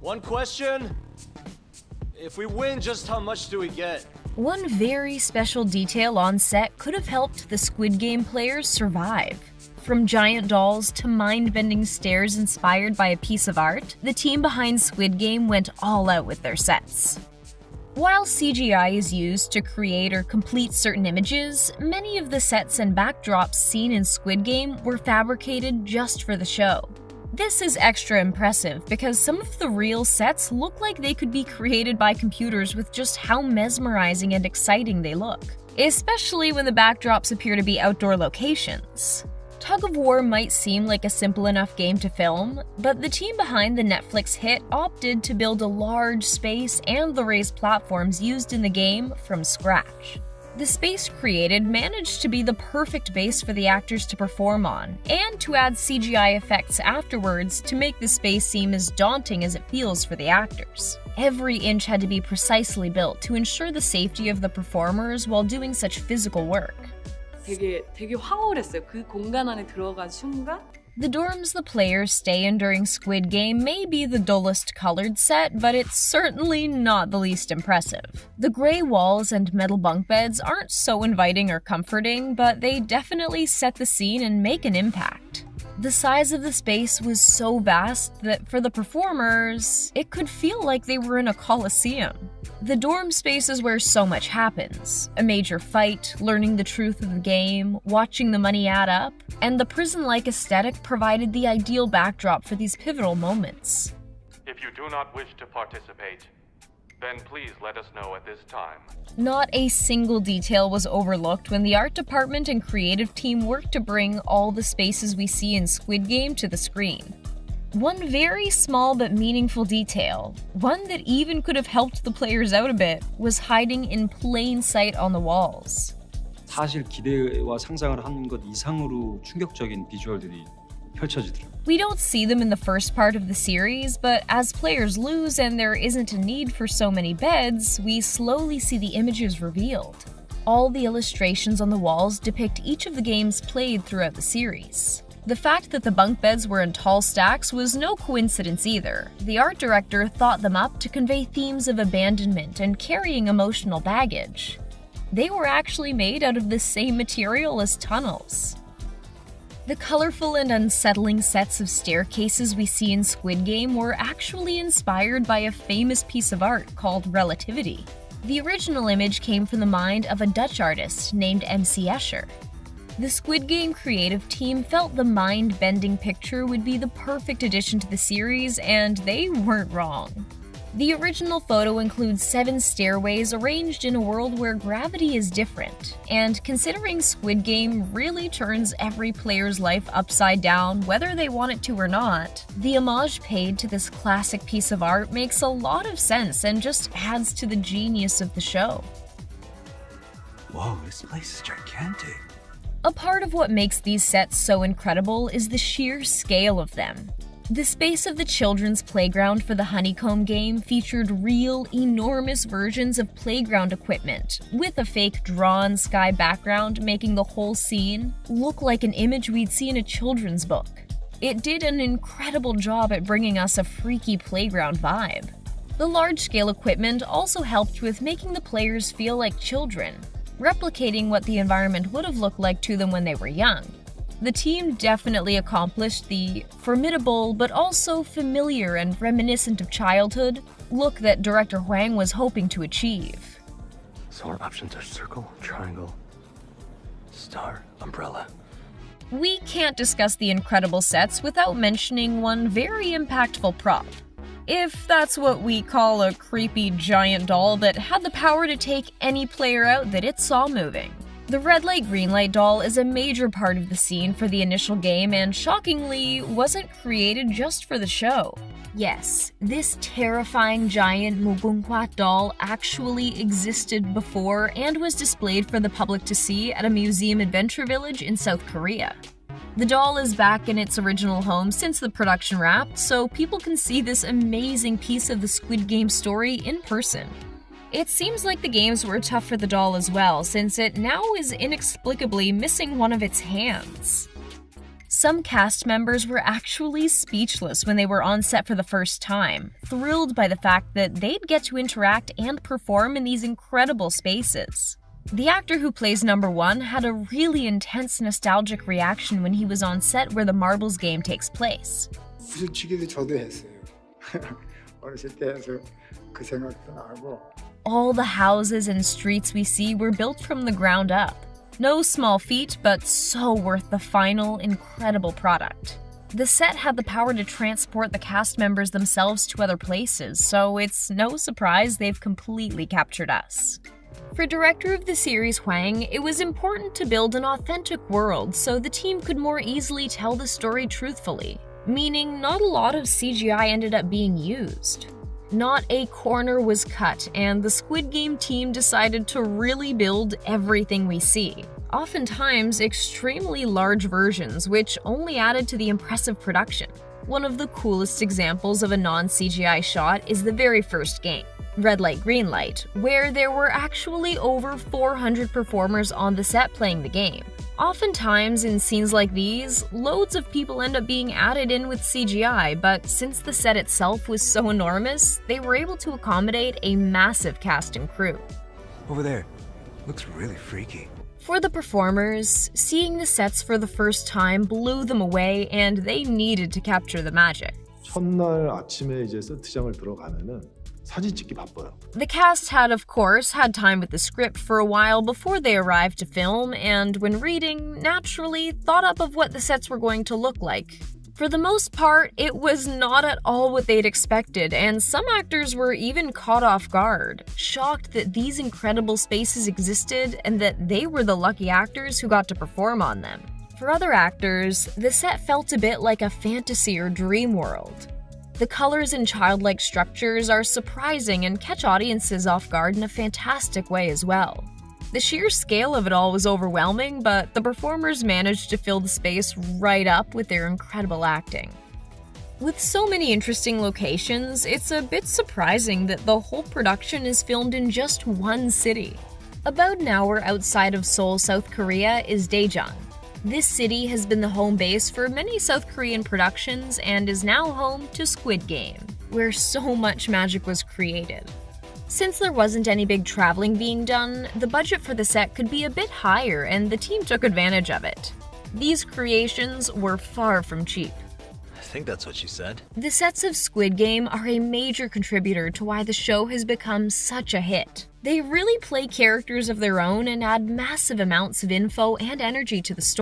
One question. If we win, just how much do we get? One very special detail on set could have helped the Squid Game players survive. From giant dolls to mind-bending stairs inspired by a piece of art, the team behind Squid Game went all out with their sets. While CGI is used to create or complete certain images, many of the sets and backdrops seen in Squid Game were fabricated just for the show. This is extra impressive because some of the real sets look like they could be created by computers with just how mesmerizing and exciting they look, especially when the backdrops appear to be outdoor locations. Tug of War might seem like a simple enough game to film, but the team behind the Netflix hit opted to build a large space and the raised platforms used in the game from scratch. The space created managed to be the perfect base for the actors to perform on, and to add CGI effects afterwards to make the space seem as daunting as it feels for the actors. Every inch had to be precisely built to ensure the safety of the performers while doing such physical work. 되게 황홀했어요. 그 공간 안에 들어간 순간. The dorms the players stay in during Squid Game may be the dullest colored set, but it's certainly not the least impressive. The gray walls and metal bunk beds aren't so inviting or comforting, but they definitely set the scene and make an impact. The size of the space was so vast that for the performers, it could feel like they were in a coliseum. The dorm space is where so much happens. A major fight, learning the truth of the game, watching the money add up, and the prison-like aesthetic provided the ideal backdrop for these pivotal moments. If you do not wish to participate, then please let us know at this time. Not a single detail was overlooked when the art department and creative team worked to bring all the spaces we see in Squid Game to the screen. One very small but meaningful detail, one that even could have helped the players out a bit, was hiding in plain sight on the walls. 사실 기대와 상상을 한 것 이상으로 충격적인 비주얼들이 펼쳐지더라고요. We don't see them in the first part of the series, but as players lose and there isn't a need for so many beds, we slowly see the images revealed. All the illustrations on the walls depict each of the games played throughout the series. The fact that the bunk beds were in tall stacks was no coincidence either. The art director thought them up to convey themes of abandonment and carrying emotional baggage. They were actually made out of the same material as tunnels. The colorful and unsettling sets of staircases we see in Squid Game were actually inspired by a famous piece of art called Relativity. The original image came from the mind of a Dutch artist named MC Escher. The Squid Game creative team felt the mind-bending picture would be the perfect addition to the series, and they weren't wrong. The original photo includes 7 stairways arranged in a world where gravity is different, and considering Squid Game really turns every player's life upside down whether they want it to or not, the homage paid to this classic piece of art makes a lot of sense and just adds to the genius of the show. Whoa, this place is gigantic. A part of what makes these sets so incredible is the sheer scale of them. The space of the children's playground for the Honeycomb game featured real, enormous versions of playground equipment, with a fake drawn sky background making the whole scene look like an image we'd see in a children's book. It did an incredible job at bringing us a freaky playground vibe. The large-scale equipment also helped with making the players feel like children, replicating what the environment would have looked like to them when they were young. The team definitely accomplished the formidable but also familiar and reminiscent of childhood look that director Hwang was hoping to achieve. So our options are circle, triangle, star, umbrella. We can't discuss the incredible sets without mentioning one very impactful prop. If that's what we call a creepy giant doll that had the power to take any player out that it saw moving. The red light, green light doll is a major part of the scene for the initial game and shockingly wasn't created just for the show. Yes, this terrifying giant mugunghwa doll actually existed before and was displayed for the public to see at a museum adventure village in South Korea. The doll is back in its original home since the production wrapped, so people can see this amazing piece of the Squid Game story in person. It seems like the games were tough for the doll as well, since it now is inexplicably missing one of its hands. Some cast members were actually speechless when they were on set for the first time, thrilled by the fact that they'd get to interact and perform in these incredible spaces. The actor who plays number 1 had a really intense nostalgic reaction when he was on set where the marbles game takes place. 부딪히기도 저도 했어요. 어렸을 때 해서 그 생각도 나고. All the houses and streets we see were built from the ground up. No small feat, but so worth the final, incredible product. The set had the power to transport the cast members themselves to other places, so it's no surprise they've completely captured us. For director of the series Hwang, it was important to build an authentic world so the team could more easily tell the story truthfully, meaning not a lot of CGI ended up being used. Not a corner was cut, and the Squid Game team decided to really build everything we see. Oftentimes, extremely large versions, which only added to the impressive production. One of the coolest examples of a non-CGI shot is the very first game, Red Light, Green Light, where there were actually over 400 performers on the set playing the game. Oftentimes, in scenes like these, loads of people end up being added in with CGI, but since the set itself was so enormous, they were able to accommodate a massive cast and crew. Over there. Looks really freaky. For the performers, seeing the sets for the first time blew them away and they needed to capture the magic. 첫날 아침에 이제 세트장을 들어가면은 사진 찍기 바빠요. The cast had, of course, had time with the script for a while before they arrived to film, and when reading, naturally thought up of what the sets were going to look like. For the most part, it was not at all what they'd expected, and some actors were even caught off guard, shocked that these incredible spaces existed and that they were the lucky actors who got to perform on them. For other actors, the set felt a bit like a fantasy or dream world. The colors and childlike structures are surprising and catch audiences off guard in a fantastic way as well. The sheer scale of it all was overwhelming, but the performers managed to fill the space right up with their incredible acting. With so many interesting locations, it's a bit surprising that the whole production is filmed in just one city. About an hour outside of Seoul, South Korea is Daejeon. This city has been the home base for many South Korean productions and is now home to Squid Game, where so much magic was created. Since there wasn't any big traveling being done, the budget for the set could be a bit higher and the team took advantage of it. These creations were far from cheap. I think that's what she said. The sets of Squid Game are a major contributor to why the show has become such a hit. They really play characters of their own and add massive amounts of info and energy to the story.